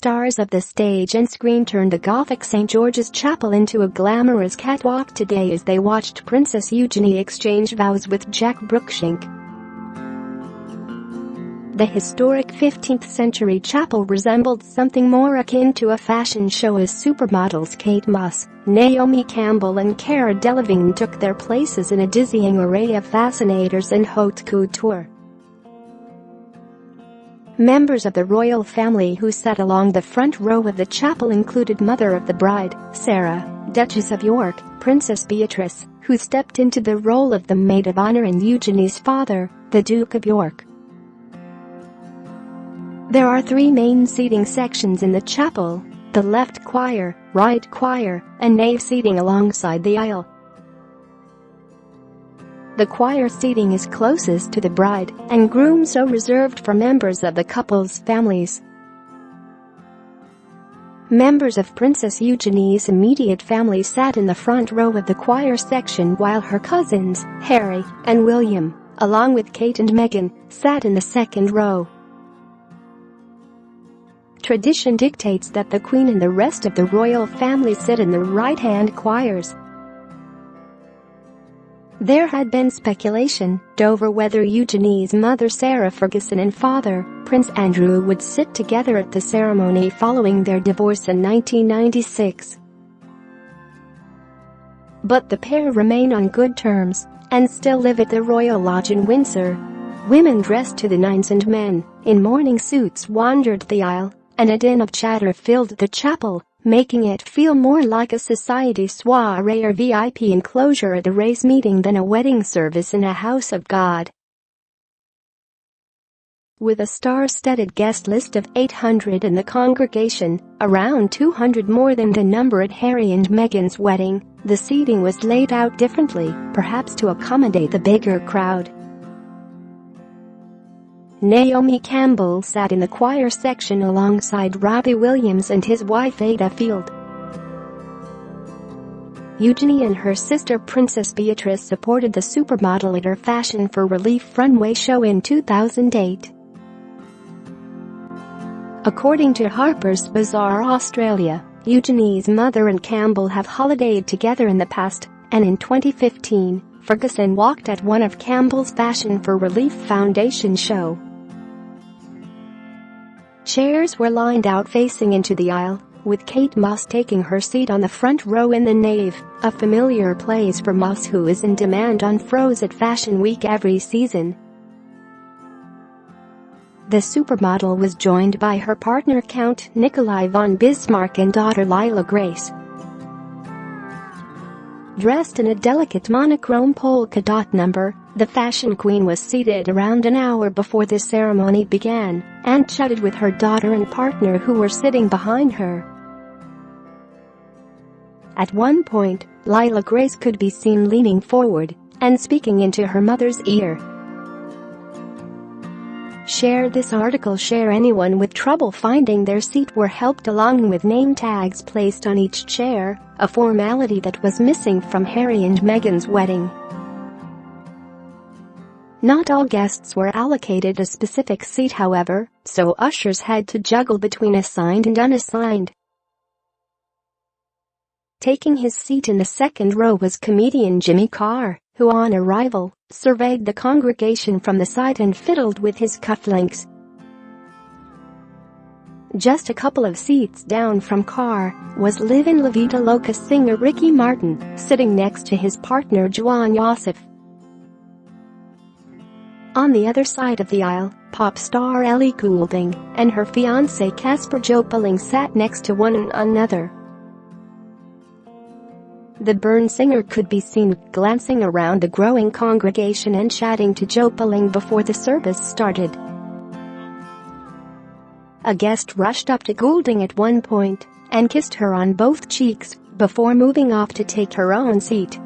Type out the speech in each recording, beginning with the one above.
stars of the stage and screen turned the Gothic St. George's Chapel into a glamorous catwalk today as they watched Princess Eugenie exchange vows with Jack Brookshank. The historic 15th-century chapel resembled something more akin to a fashion show as supermodels Kate Moss, Naomi Campbell and Cara Delevingne took their places in a dizzying array of fascinators and haute couture. Members of the royal family who sat along the front row of the chapel included mother of the bride, Sarah, Duchess of York, Princess Beatrice, who stepped into the role of the maid of honor, and Eugenie's father, the Duke of York. There are three main seating sections in the chapel: the left choir, right choir, and nave seating alongside the aisle. The choir seating is closest to the bride and groom, so reserved for members of the couple's families. Members of Princess Eugenie's immediate family sat in the front row of the choir section, while her cousins, Harry and William, along with Kate and Meghan, sat in the second row. Tradition dictates that the Queen and the rest of the royal family sit in the right-hand choirs. There had been speculation over whether Eugenie's mother Sarah Ferguson and father, Prince Andrew, would sit together at the ceremony following their divorce in 1996. But the pair remain on good terms and still live at the Royal Lodge in Windsor. Women dressed to the nines and men in morning suits wandered the aisle, and a din of chatter filled the chapel, making it feel more like a society soiree or VIP enclosure at a race meeting than a wedding service in a house of God. With a star-studded guest list of 800 in the congregation, around 200 more than the number at Harry and Meghan's wedding, the seating was laid out differently, perhaps to accommodate the bigger crowd. Naomi Campbell sat in the choir section alongside Robbie Williams and his wife Ada Field. Eugenie and her sister Princess Beatrice supported the supermodel at her Fashion for Relief runway show in 2008. According to Harper's Bazaar Australia, Eugenie's mother and Campbell have holidayed together in the past, and in 2015, Ferguson walked at one of Campbell's Fashion for Relief Foundation show. Chairs were lined out facing into the aisle, with Kate Moss taking her seat on the front row in the nave, a familiar place for Moss, who is in demand on FROW at Fashion Week every season. The supermodel was joined by her partner Count Nikolai von Bismarck and daughter Lila Grace. Dressed in a delicate monochrome polka dot number, the fashion queen was seated around an hour before the ceremony began and chatted with her daughter and partner, who were sitting behind her. At one point, Lila Grace could be seen leaning forward and speaking into her mother's ear. Share this article. Share anyone with trouble finding their seat were helped along with name tags placed on each chair, a formality that was missing from Harry and Meghan's wedding. Not all guests were allocated a specific seat, however, so ushers had to juggle between assigned and unassigned. Taking his seat in the second row was comedian Jimmy Carr, who on arrival, surveyed the congregation from the side and fiddled with his cufflinks. Just a couple of seats down from Carr was Live-In La Vida Loca singer Ricky Martin, sitting next to his partner Juan Yosef. On the other side of the aisle, pop star Ellie Goulding and her fiancé Casper Jopeling sat next to one another. The Burn singer could be seen glancing around the growing congregation and chatting to Jopeling before the service started. A guest rushed up to Goulding at one point and kissed her on both cheeks before moving off to take her own seat.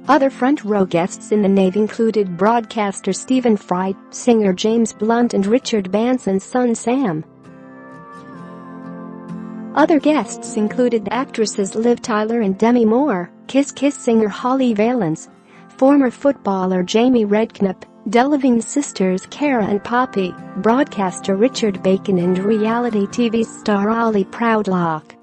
Other front-row guests in the nave included broadcaster Stephen Fry, singer James Blunt and Richard Branson's son Sam. Other guests included actresses Liv Tyler and Demi Moore, Kiss Kiss singer Holly Valance, former footballer Jamie Redknapp, Delevingne sisters Cara and Poppy, broadcaster Richard Bacon and reality TV star Ollie Proudlock.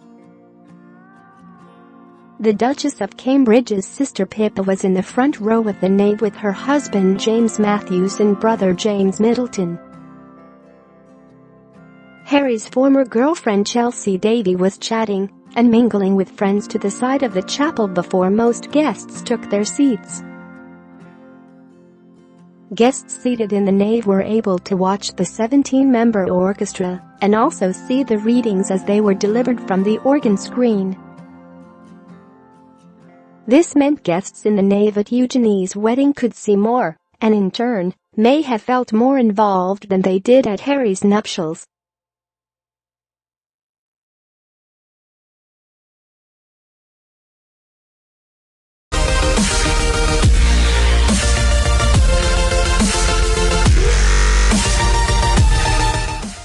The Duchess of Cambridge's sister Pippa was in the front row of the nave with her husband James Matthews and brother James Middleton. Harry's former girlfriend Chelsea Davy was chatting and mingling with friends to the side of the chapel before most guests took their seats. Guests seated in the nave were able to watch the 17-member orchestra and also see the readings as they were delivered from the organ screen. This meant guests in the nave at Eugenie's wedding could see more, and in turn, may have felt more involved than they did at Harry's nuptials.